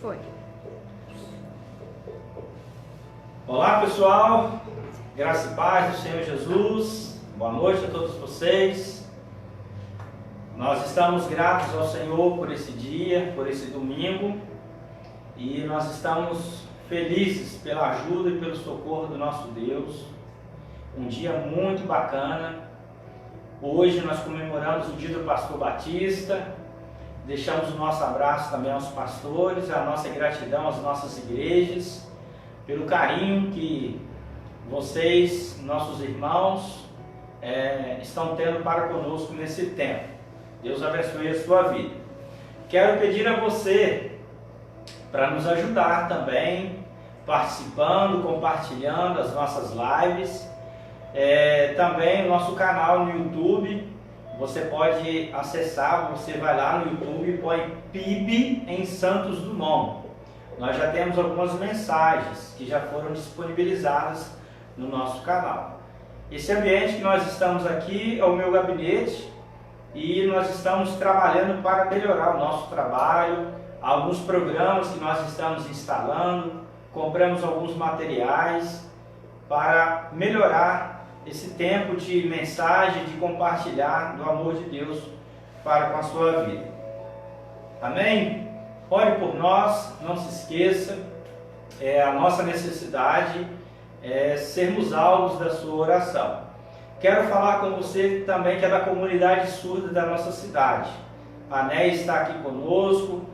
Foi. Olá pessoal, graça e paz do Senhor Jesus, boa noite a todos vocês. Nós estamos gratos ao Senhor por esse dia, por esse domingo, e nós estamos felizes pela ajuda e pelo socorro do nosso Deus. Um dia muito bacana. Hoje nós comemoramos o dia do pastor Batista. Deixamos o nosso abraço também aos pastores, a nossa gratidão às nossas igrejas, pelo carinho que vocês, nossos irmãos, estão tendo para conosco nesse tempo. Deus abençoe a sua vida. Quero pedir a você para nos ajudar também, participando, compartilhando as nossas lives. Também o nosso canal no YouTube, você pode acessar, você vai lá no YouTube e põe PIB em Santos Dumont. Nós já temos algumas mensagens que já foram disponibilizadas no nosso canal. Esse ambiente que nós estamos aqui é o meu gabinete e nós estamos trabalhando para melhorar o nosso trabalho, alguns programas que nós estamos instalando, compramos alguns materiais para melhorar esse tempo de mensagem, de compartilhar do amor de Deus para com a sua vida. Amém? Ore por nós, não se esqueça, a nossa necessidade é sermos alvos da sua oração. Quero falar com você também que é da comunidade surda da nossa cidade. A Né está aqui conosco,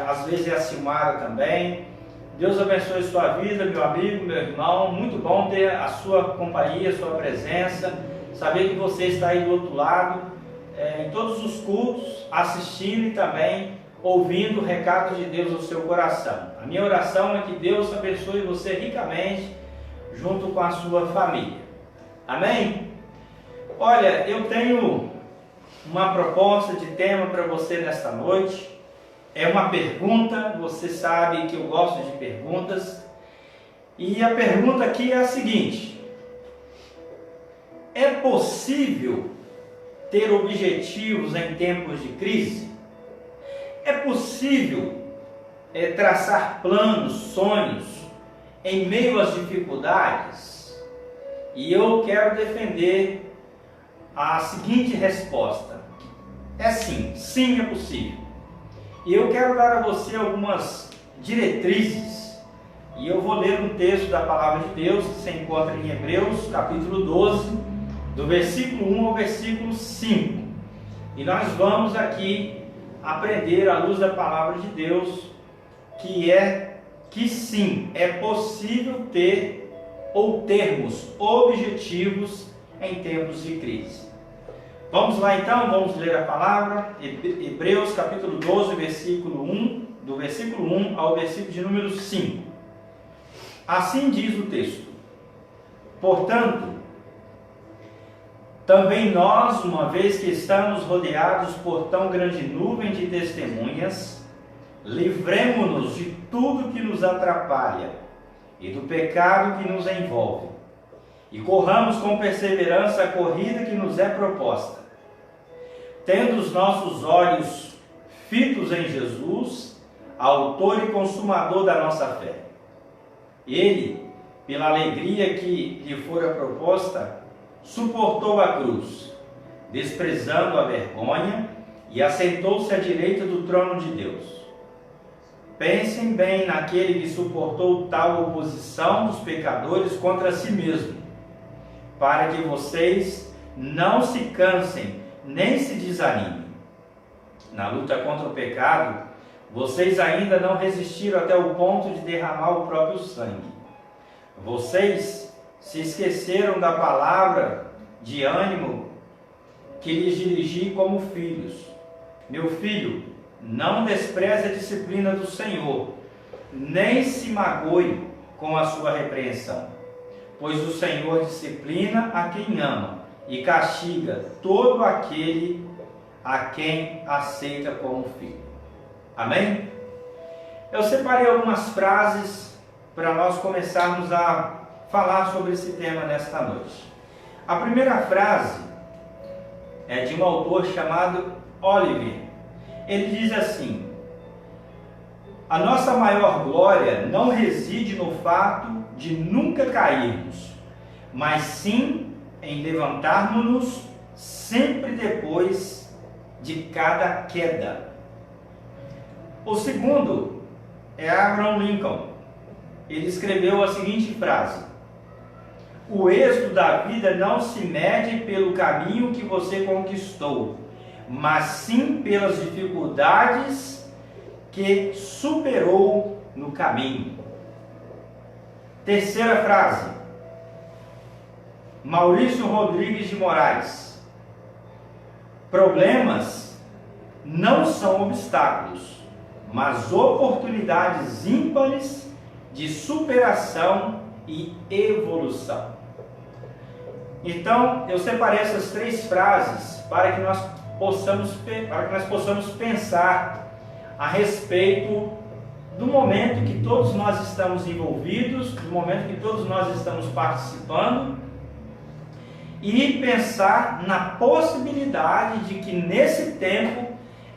às vezes é a Silmara também. Deus abençoe sua vida, meu amigo, meu irmão. Muito bom ter a sua companhia, a sua presença. Saber que você está aí do outro lado, em todos os cultos, assistindo e também ouvindo o recado de Deus ao seu coração. A minha oração é que Deus abençoe você ricamente, junto com a sua família. Amém? Olha, eu tenho uma proposta de tema para você nesta noite. É uma pergunta, você sabe que eu gosto de perguntas. E a pergunta aqui é a seguinte: é possível ter objetivos em tempos de crise? É possível traçar planos, sonhos em meio às dificuldades? E eu quero defender a seguinte resposta: é sim, sim é possível. E eu quero dar a você algumas diretrizes, e eu vou ler um texto da Palavra de Deus que se encontra em Hebreus, capítulo 12, do versículo 1 ao versículo 5. E nós vamos aqui aprender à luz da Palavra de Deus que sim, é possível ter ou termos objetivos em tempos de crise. Vamos lá então, vamos ler a palavra, Hebreus capítulo 12, versículo 1, do versículo 1 ao versículo de número 5. Assim diz o texto: portanto, também nós, uma vez que estamos rodeados por tão grande nuvem de testemunhas, livremo-nos de tudo que nos atrapalha e do pecado que nos envolve, e corramos com perseverança a corrida que nos é proposta, tendo os nossos olhos fitos em Jesus, autor e consumador da nossa fé. Ele, pela alegria que lhe fora proposta, suportou a cruz, desprezando a vergonha, e assentou-se à direita do trono de Deus. Pensem bem naquele que suportou tal oposição dos pecadores contra si mesmo, para que vocês não se cansem nem se desanimem. Na luta contra o pecado, vocês ainda não resistiram até o ponto de derramar o próprio sangue. Vocês se esqueceram da palavra de ânimo que lhes dirigi como filhos. Meu filho, não despreze a disciplina do Senhor, nem se magoe com a sua repreensão, pois o Senhor disciplina a quem ama e castiga todo aquele a quem aceita como filho. Amém? Eu separei algumas frases para nós começarmos a falar sobre esse tema nesta noite. A primeira frase é de um autor chamado Oliver. Ele diz assim: A nossa maior glória não reside no fato de nunca cairmos, mas sim em levantarmos-nos sempre depois de cada queda. O segundo é Abraham Lincoln. Ele escreveu a seguinte frase: o êxito da vida não se mede pelo caminho que você conquistou, mas sim pelas dificuldades que superou no caminho. Terceira frase, Maurício Rodrigues de Moraes: problemas não são obstáculos, mas oportunidades ímpares de superação e evolução. Então, eu separei essas três frases para que nós possamos pensar a respeito do momento que todos nós estamos envolvidos, do momento que todos nós estamos participando, e pensar na possibilidade de que nesse tempo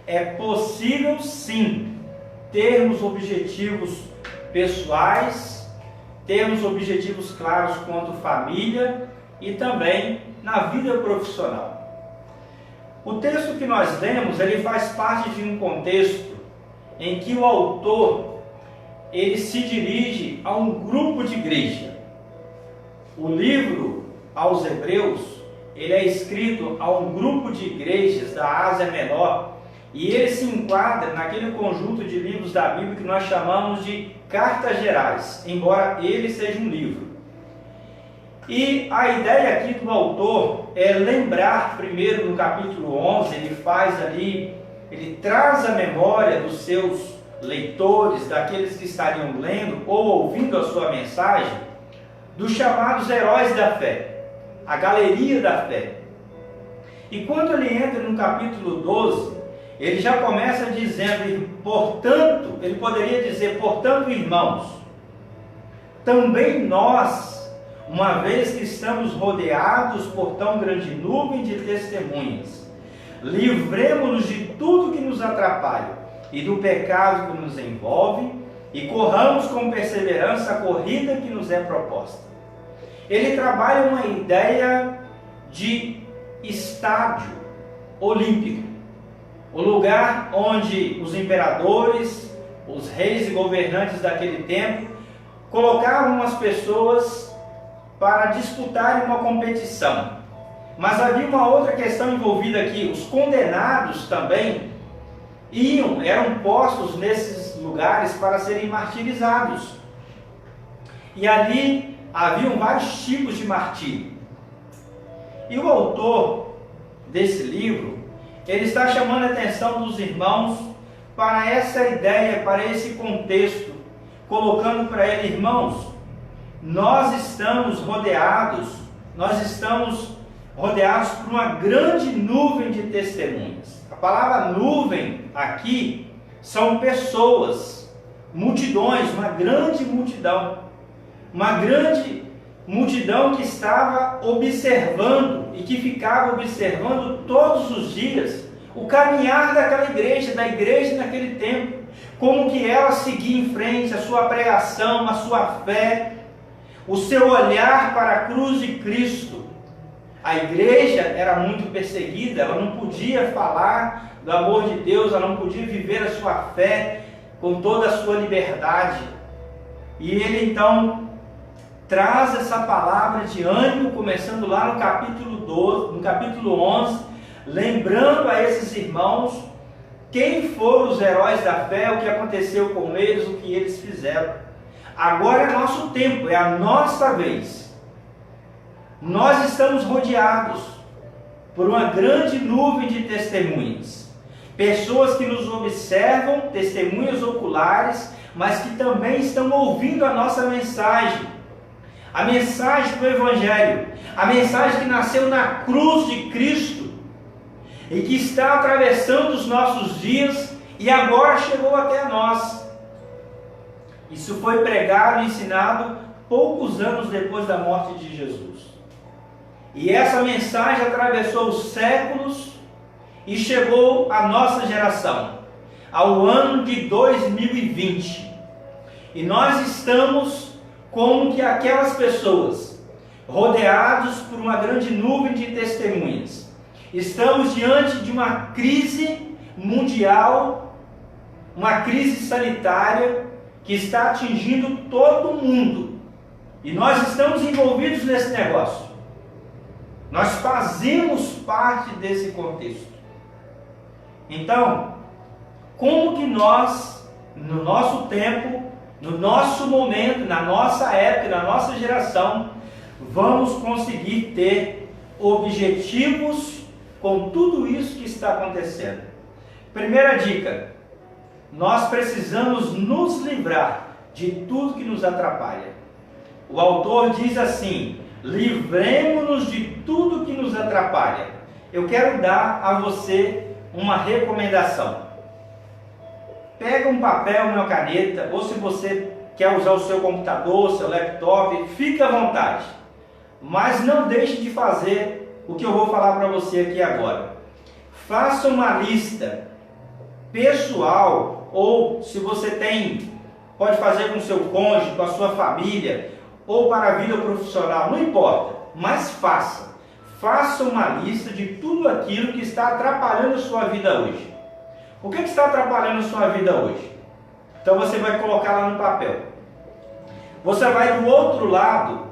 é possível sim termos objetivos pessoais, termos objetivos claros quanto família e também na vida profissional. O texto que nós lemos, ele faz parte de um contexto em que o autor ele se dirige a um grupo de igreja. O livro aos Hebreus, ele é escrito a um grupo de igrejas da Ásia Menor, e ele se enquadra naquele conjunto de livros da Bíblia que nós chamamos de cartas gerais, embora ele seja um livro. E a ideia aqui do autor é lembrar, primeiro no capítulo 11, ele traz a memória dos seus leitores, daqueles que estariam lendo ou ouvindo a sua mensagem, dos chamados heróis da fé, a galeria da fé. E quando ele entra no capítulo 12, ele já começa dizendo, portanto, ele poderia dizer, portanto, irmãos, também nós, uma vez que estamos rodeados por tão grande nuvem de testemunhas, livremo-nos de tudo que nos atrapalha e do pecado que nos envolve e corramos com perseverança a corrida que nos é proposta. Ele trabalha uma ideia de estádio olímpico, o lugar onde os imperadores, os reis e governantes daquele tempo colocavam as pessoas para disputarem uma competição. Mas havia uma outra questão envolvida aqui: os condenados também eram postos nesses lugares para serem martirizados. E ali haviam vários tipos de martírio. E o autor desse livro, ele está chamando a atenção dos irmãos para essa ideia, para esse contexto, colocando para ele, irmãos, nós estamos rodeados por uma grande nuvem de testemunhas. A palavra nuvem aqui são pessoas, multidões, uma grande multidão que estava observando e que ficava observando todos os dias o caminhar daquela igreja, da igreja naquele tempo, como que ela seguia em frente, a sua pregação, a sua fé, o seu olhar para a cruz de Cristo. A igreja era muito perseguida, ela não podia falar do amor de Deus, ela não podia viver a sua fé com toda a sua liberdade. E ele então traz essa palavra de ânimo, começando lá no capítulo 12, no capítulo 11, lembrando a esses irmãos quem foram os heróis da fé, o que aconteceu com eles, o que eles fizeram. Agora é nosso tempo, é a nossa vez. Nós estamos rodeados por uma grande nuvem de testemunhas. Pessoas que nos observam, testemunhas oculares, mas que também estão ouvindo a nossa mensagem. A mensagem do Evangelho, a mensagem que nasceu na cruz de Cristo e que está atravessando os nossos dias e agora chegou até nós. Isso foi pregado e ensinado poucos anos depois da morte de Jesus. E essa mensagem atravessou os séculos e chegou à nossa geração. ao ano de 2020. E nós estamos como que aquelas pessoas, rodeados por uma grande nuvem de testemunhas. Estamos diante de uma crise mundial, uma crise sanitária que está atingindo todo mundo. E nós estamos envolvidos nesse negócio. Nós fazemos parte desse contexto. Então, como que nós, no nosso tempo, no nosso momento, na nossa época, na nossa geração, vamos conseguir ter objetivos com tudo isso que está acontecendo? Primeira dica: nós precisamos nos livrar de tudo que nos atrapalha. O autor diz assim: livremos-nos de tudo que nos atrapalha. Eu quero dar a você uma recomendação. Pega um papel, uma caneta, ou se você quer usar o seu computador, seu laptop, fique à vontade. Mas não deixe de fazer o que eu vou falar para você aqui agora. Faça uma lista pessoal, ou se você tem, pode fazer com o seu cônjuge, com a sua família, ou para a vida profissional, não importa, mas faça. Faça uma lista de tudo aquilo que está atrapalhando a sua vida hoje. O que está atrapalhando a sua vida hoje? Então você vai colocar lá no papel. Você vai do outro lado,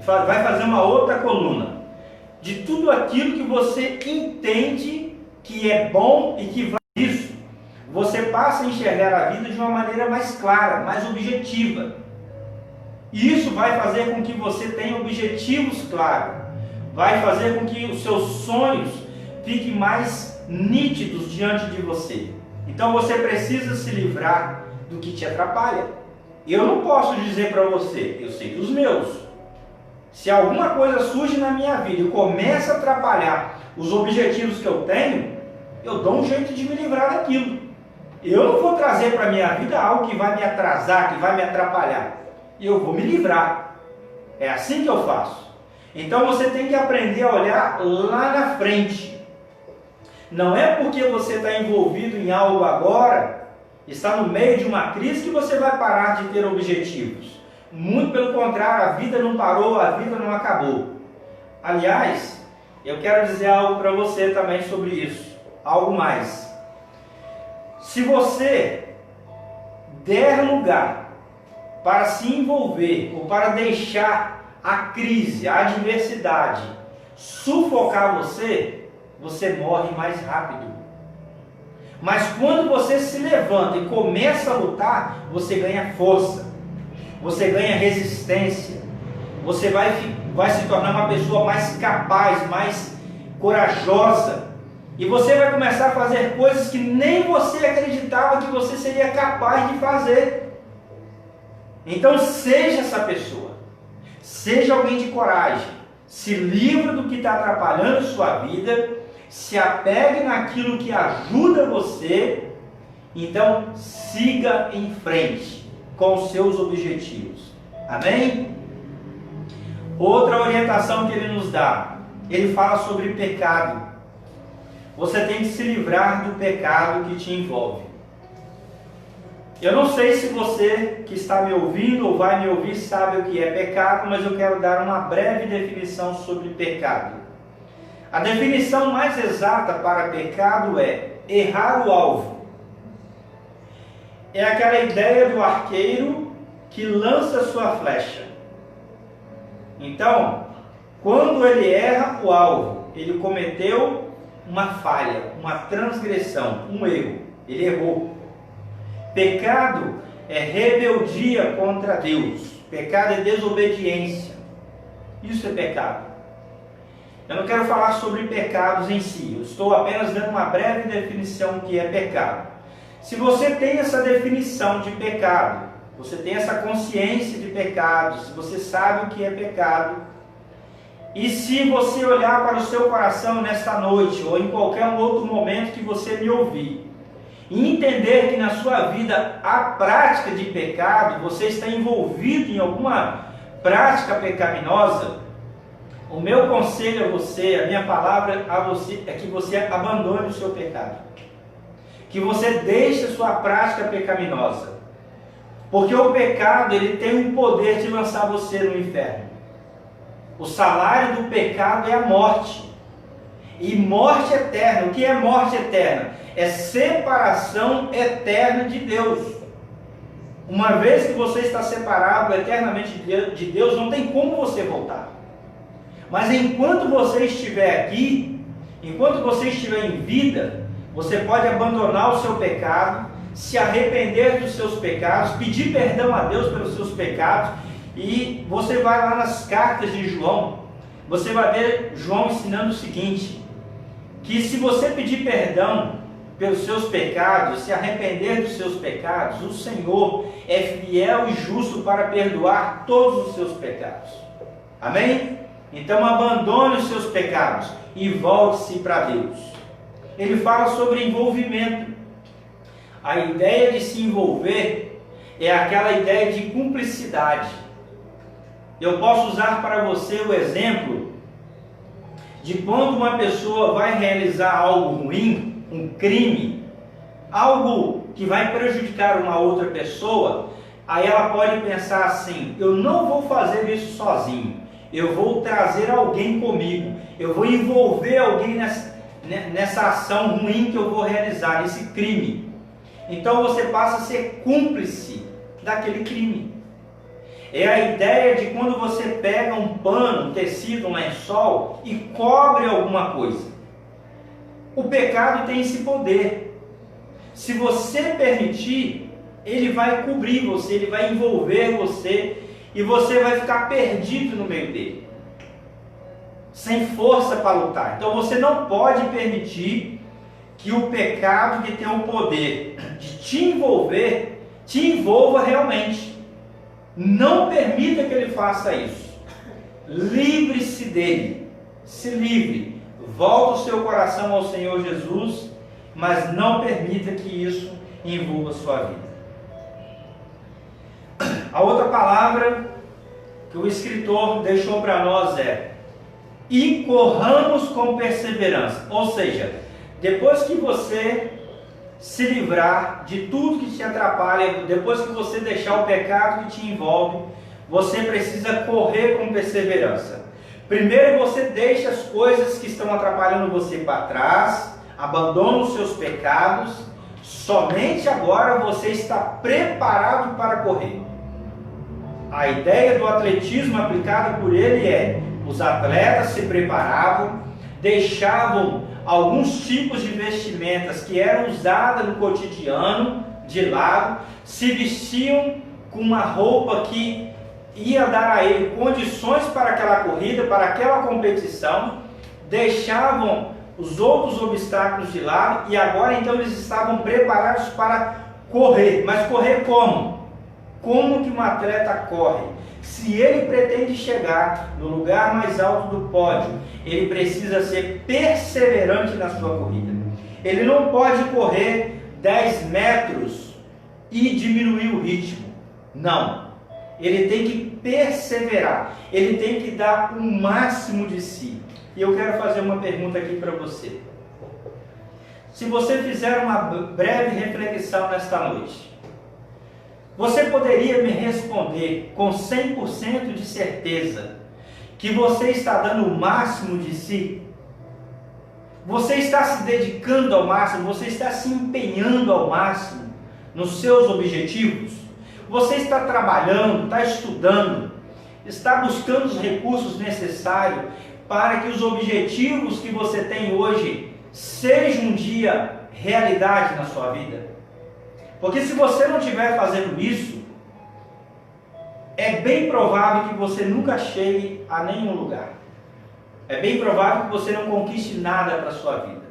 vai fazer uma outra coluna de tudo aquilo que você entende que é bom e que vai isso. Você passa a enxergar a vida de uma maneira mais clara, mais objetiva. E isso vai fazer com que você tenha objetivos claros. Vai fazer com que os seus sonhos fiquem mais nítidos diante de você. Então você precisa se livrar do que te atrapalha. Eu não posso dizer para você, eu sei dos meus. Se alguma coisa surge na minha vida e começa a atrapalhar os objetivos que eu tenho, eu dou um jeito de me livrar daquilo. Eu não vou trazer para a minha vida algo que vai me atrasar, que vai me atrapalhar. Eu vou me livrar. É assim que eu faço. Então você tem que aprender a olhar lá na frente. Não é porque você está envolvido em algo agora, está no meio de uma crise, que você vai parar de ter objetivos. Muito pelo contrário, a vida não parou, a vida não acabou. Aliás, eu quero dizer algo para você também sobre isso. Algo mais. Se você der lugar para se envolver ou para deixar a crise, a adversidade sufocar você, você morre mais rápido. Mas quando você se levanta e começa a lutar, você ganha força, você ganha resistência, você vai se tornar uma pessoa mais capaz, mais corajosa, e você vai começar a fazer coisas que nem você acreditava que você seria capaz de fazer. Então seja essa pessoa. Seja alguém de coragem, se livre do que está atrapalhando sua vida, se apegue naquilo que ajuda você, então siga em frente com os seus objetivos. Amém? Outra orientação que ele nos dá, ele fala sobre pecado. Você tem que se livrar do pecado que te envolve. Eu não sei se você que está me ouvindo ou vai me ouvir sabe o que é pecado, mas eu quero dar uma breve definição sobre pecado. A definição mais exata para pecado é errar o alvo. É aquela ideia do arqueiro que lança sua flecha. Então, quando ele erra o alvo, ele cometeu uma falha, uma transgressão, um erro. Ele errou. Pecado é rebeldia contra Deus. Pecado é desobediência. Isso é pecado. Eu não quero falar sobre pecados em si. Eu estou apenas dando uma breve definição do que é pecado. Se você tem essa definição de pecado, você tem essa consciência de pecado, se você sabe o que é pecado, e se você olhar para o seu coração nesta noite, ou em qualquer outro momento que você me ouvir, e entender que na sua vida há prática de pecado, você está envolvido em alguma prática pecaminosa, o meu conselho a você, a minha palavra a você, é que você abandone o seu pecado. que você deixe a sua prática pecaminosa. Porque o pecado, ele tem o poder de lançar você no inferno. O salário do pecado é a morte. E morte eterna. O que é morte eterna? É separação eterna de Deus. Uma vez que você está separado eternamente de Deus, não tem como você voltar. Mas enquanto você estiver aqui, enquanto você estiver em vida, você pode abandonar o seu pecado, se arrepender dos seus pecados, pedir perdão a Deus pelos seus pecados, e você vai lá nas cartas de João, você vai ver João ensinando o seguinte, que se você pedir perdão pelos seus pecados, se arrepender dos seus pecados, o Senhor é fiel e justo para perdoar todos os seus pecados. Amém? Então abandone os seus pecados e volte-se para Deus. Ele fala sobre envolvimento. A ideia de se envolver é aquela ideia de cumplicidade. Eu posso usar para você o exemplo de quando uma pessoa vai realizar algo ruim, um crime, algo que vai prejudicar uma outra pessoa, aí ela pode pensar assim, eu não vou fazer isso sozinho, eu vou trazer alguém comigo, eu vou envolver alguém nessa ação ruim que eu vou realizar, nesse crime. Então você passa a ser cúmplice daquele crime. É a ideia de quando você pega um pano, um tecido, um lençol e cobre alguma coisa. O pecado tem esse poder. Se você permitir, ele vai cobrir você, ele vai envolver você e você vai ficar perdido no meio dele, sem força para lutar. Então você não pode permitir que o pecado, que tem o poder de te envolver, te envolva realmente. Não permita que ele faça isso. Livre-se dele. Se livre. Volte o seu coração ao Senhor Jesus, mas não permita que isso envolva a sua vida. A outra palavra que o escritor deixou para nós é: e corramos com perseverança. Ou seja, depois que você se livrar de tudo que te atrapalha, depois que você deixar o pecado que te envolve, você precisa correr com perseverança. Primeiro você deixa as coisas que estão atrapalhando você para trás, abandona os seus pecados, somente agora você está preparado para correr. A ideia do atletismo aplicada por ele é: os atletas se preparavam, deixavam alguns tipos de vestimentas que eram usadas no cotidiano de lado, se vestiam com uma roupa que ia dar a ele condições para aquela corrida, para aquela competição, deixavam os outros obstáculos de lado e agora então eles estavam preparados para correr. Mas correr como? Como que um atleta corre? Se ele pretende chegar no lugar mais alto do pódio, ele precisa ser perseverante na sua corrida. Ele não pode correr 10 metros e diminuir o ritmo. Não. Ele tem que perseverar. Ele tem que dar o máximo de si. E eu quero fazer uma pergunta aqui para você. Se você fizer uma breve reflexão nesta noite, você poderia me responder com 100% de certeza que você está dando o máximo de si? Você está se dedicando ao máximo? Você está se empenhando ao máximo nos seus objetivos? Você está trabalhando, está estudando, está buscando os recursos necessários para que os objetivos que você tem hoje sejam um dia realidade na sua vida? Porque se você não estiver fazendo isso, é bem provável que você nunca chegue a nenhum lugar. É bem provável que você não conquiste nada para a sua vida.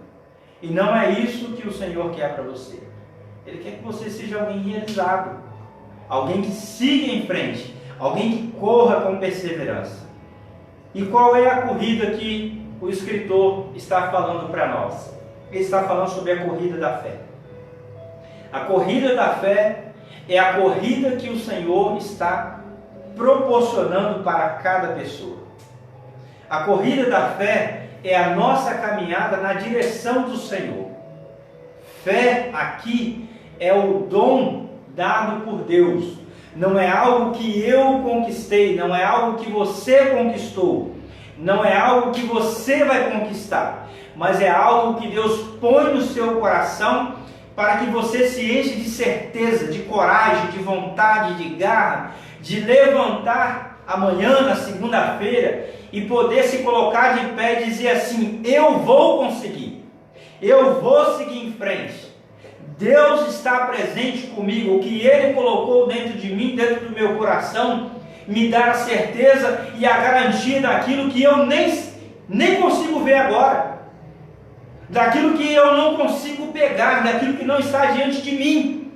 E não é isso que o Senhor quer para você. Ele quer que você seja alguém realizado, alguém que siga em frente, alguém que corra com perseverança. E qual é a corrida que o escritor está falando para nós? Ele está falando sobre a corrida da fé. A corrida da fé é a corrida que o Senhor está proporcionando para cada pessoa. A corrida da fé é a nossa caminhada na direção do Senhor. fé aqui é o dom dado por Deus. Não é algo que eu conquistei, não é algo que você conquistou, não é algo que você vai conquistar, mas é algo que Deus põe no seu coração para que você se enche de certeza, de coragem, de vontade, de garra, de levantar amanhã, na segunda-feira, e poder se colocar de pé e dizer assim: eu vou conseguir, eu vou seguir em frente. Deus está presente comigo. O que Ele colocou dentro de mim, dentro do meu coração, me dá a certeza e a garantia daquilo que eu nem consigo ver agora, daquilo que eu não consigo pegar, daquilo que não está diante de mim,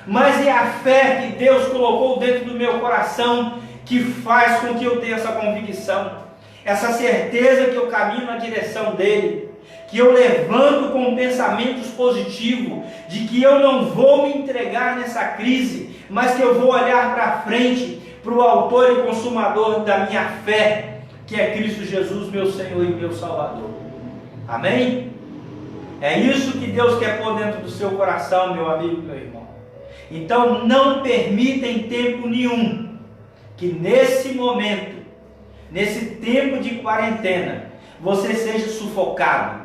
mas é a fé que Deus colocou dentro do meu coração que faz com que eu tenha essa convicção, essa certeza que eu caminho na direção dEle, que eu levanto com pensamentos positivos, de que eu não vou me entregar nessa crise, mas que eu vou olhar para frente, para o autor e consumador da minha fé, que é Cristo Jesus, meu Senhor e meu Salvador. Amém? É isso que Deus quer pôr dentro do seu coração, meu amigo, meu irmão. Então não permita em tempo nenhum que nesse momento, nesse tempo de quarentena, você seja sufocado,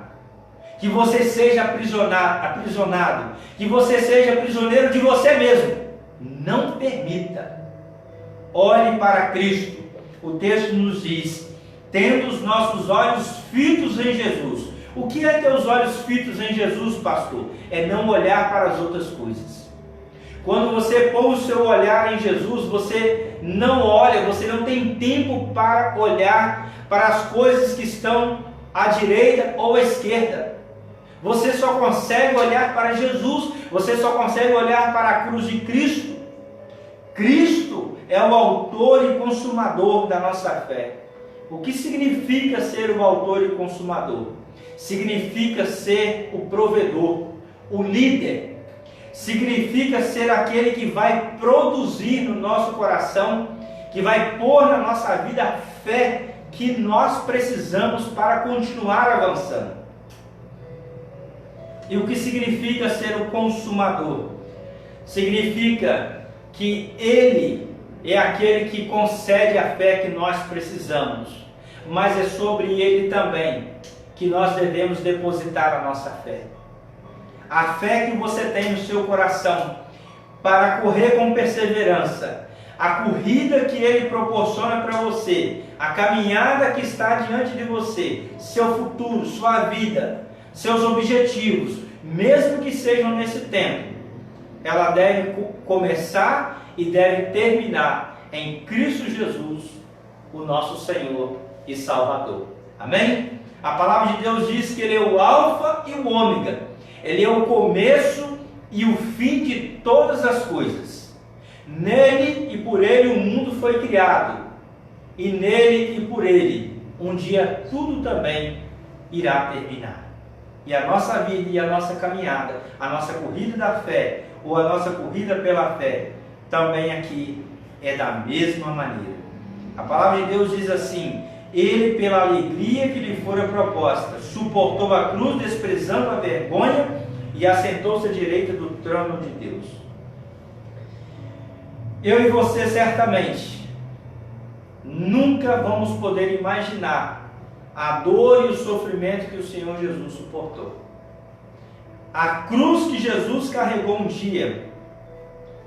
que você seja aprisionado, que você seja prisioneiro de você mesmo. Não permita. Olhe para Cristo. O texto nos diz: tendo os nossos olhos fitos em Jesus. O que é ter os olhos fitos em Jesus, pastor? É não olhar para as outras coisas. Quando você põe o seu olhar em Jesus, você não olha, você não tem tempo para olhar para as coisas que estão à direita ou à esquerda. Você só consegue olhar para Jesus, você só consegue olhar para a cruz de Cristo. Cristo é o autor e consumador da nossa fé. O que significa ser o autor e consumador? Significa ser o provedor, o líder. Significa ser aquele que vai produzir no nosso coração, que vai pôr na nossa vida a fé que nós precisamos para continuar avançando. E o que significa ser o consumador? Significa que Ele é aquele que concede a fé que nós precisamos, mas é sobre Ele também que nós devemos depositar a nossa fé. A fé que você tem no seu coração para correr com perseverança, a corrida que Ele proporciona para você, a caminhada que está diante de você, seu futuro, sua vida, seus objetivos, mesmo que sejam nesse tempo, ela deve começar e deve terminar em Cristo Jesus, o nosso Senhor e Salvador. Amém? A palavra de Deus diz que Ele é o alfa e o ômega. Ele é o começo e o fim de todas as coisas. Nele e por Ele o mundo foi criado. E nele e por Ele um dia tudo também irá terminar. E a nossa vida e a nossa caminhada, a nossa corrida da fé, ou a nossa corrida pela fé, também aqui é da mesma maneira. A palavra de Deus diz assim: Ele, pela alegria que lhe fora proposta, suportou a cruz, desprezando a vergonha, e assentou-se à direita do trono de Deus. Eu e você certamente nunca vamos poder imaginar a dor e o sofrimento que o Senhor Jesus suportou. A cruz que Jesus carregou um dia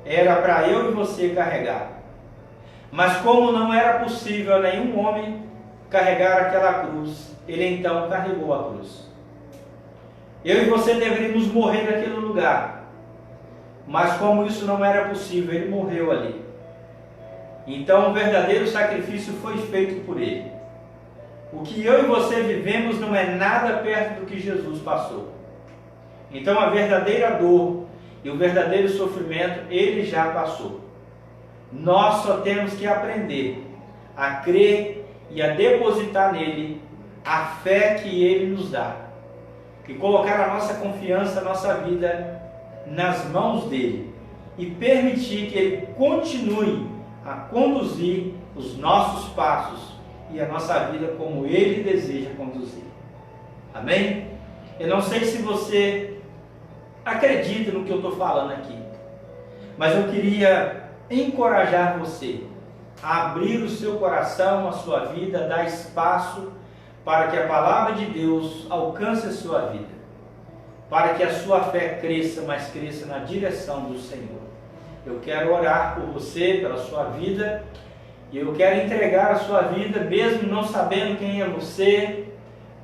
era para eu e você carregar. Mas como não era possível a nenhum homem carregar aquela cruz, Ele então carregou a cruz. Eu e você deveríamos morrer naquele lugar. Mas como isso não era possível, Ele morreu ali. Então o verdadeiro sacrifício foi feito por Ele. O que eu e você vivemos não é nada perto do que Jesus passou. Então a verdadeira dor e o verdadeiro sofrimento Ele já passou. Nós só temos que aprender a crer e a depositar nele a fé que Ele nos dá. E colocar a nossa confiança, a nossa vida nas mãos dEle. E permitir que Ele continue a conduzir os nossos passos e a nossa vida como Ele deseja conduzir. Amém? Eu não sei se você acredita no que eu estou falando aqui. Mas eu queria encorajar você a abrir o seu coração, a sua vida, dar espaço para que a palavra de Deus alcance a sua vida, para que a sua fé cresça, mas cresça na direção do Senhor. Eu quero orar por você, pela sua vida, e eu quero entregar a sua vida, mesmo não sabendo quem é você,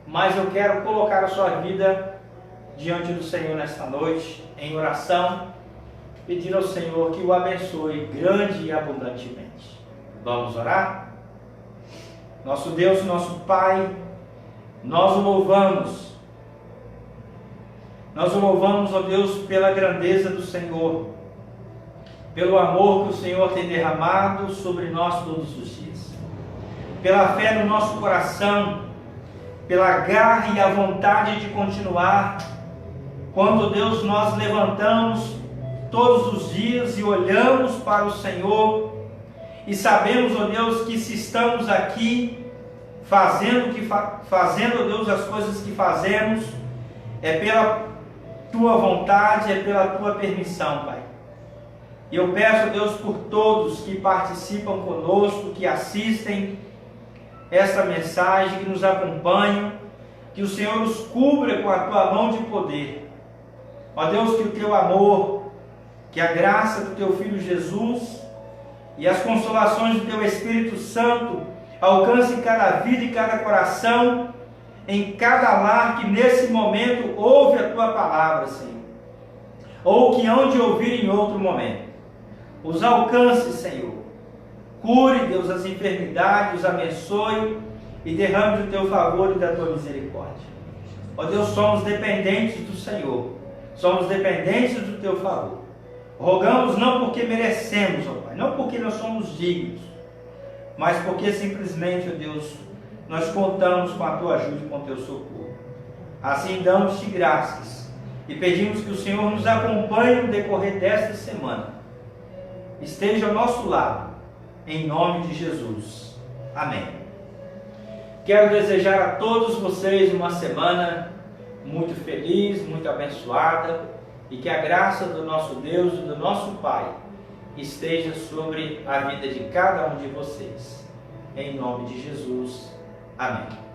mas eu quero colocar a sua vida diante do Senhor nesta noite, em oração, pedir ao Senhor que o abençoe grande e abundantemente. Vamos orar? Nosso Deus, nosso Pai, nós o louvamos. Nós o louvamos, ó Deus, pela grandeza do Senhor, pelo amor que o Senhor tem derramado sobre nós todos os dias, pela fé no nosso coração, pela garra e a vontade de continuar, quando, Deus, nós levantamos todos os dias e olhamos para o Senhor e sabemos, ó Deus, que se estamos aqui fazendo, ó Deus, as coisas que fazemos, é pela Tua vontade, é pela Tua permissão, Pai. E eu peço, Deus, por todos que participam conosco, que assistem esta mensagem, que nos acompanham, que o Senhor os cubra com a Tua mão de poder. Ó Deus, que o Teu amor, que a graça do Teu Filho Jesus e as consolações do Teu Espírito Santo alcance cada vida e cada coração, em cada lar que nesse momento ouve a Tua palavra, Senhor, ou que hão de ouvir em outro momento. Os alcance, Senhor. Cure, Deus, as enfermidades, os abençoe e derrame do Teu favor e da Tua misericórdia. Ó Deus, somos dependentes do Senhor, somos dependentes do Teu favor. Rogamos não porque merecemos, ó Pai, não porque nós somos dignos, mas porque simplesmente, ó Deus, nós contamos com a Tua ajuda e com o Teu socorro. Assim damos-te graças e pedimos que o Senhor nos acompanhe no decorrer desta semana. Esteja ao nosso lado, em nome de Jesus. Amém. Quero desejar a todos vocês uma semana muito feliz, muito abençoada, e que a graça do nosso Deus e do nosso Pai esteja sobre a vida de cada um de vocês. Em nome de Jesus. Amém.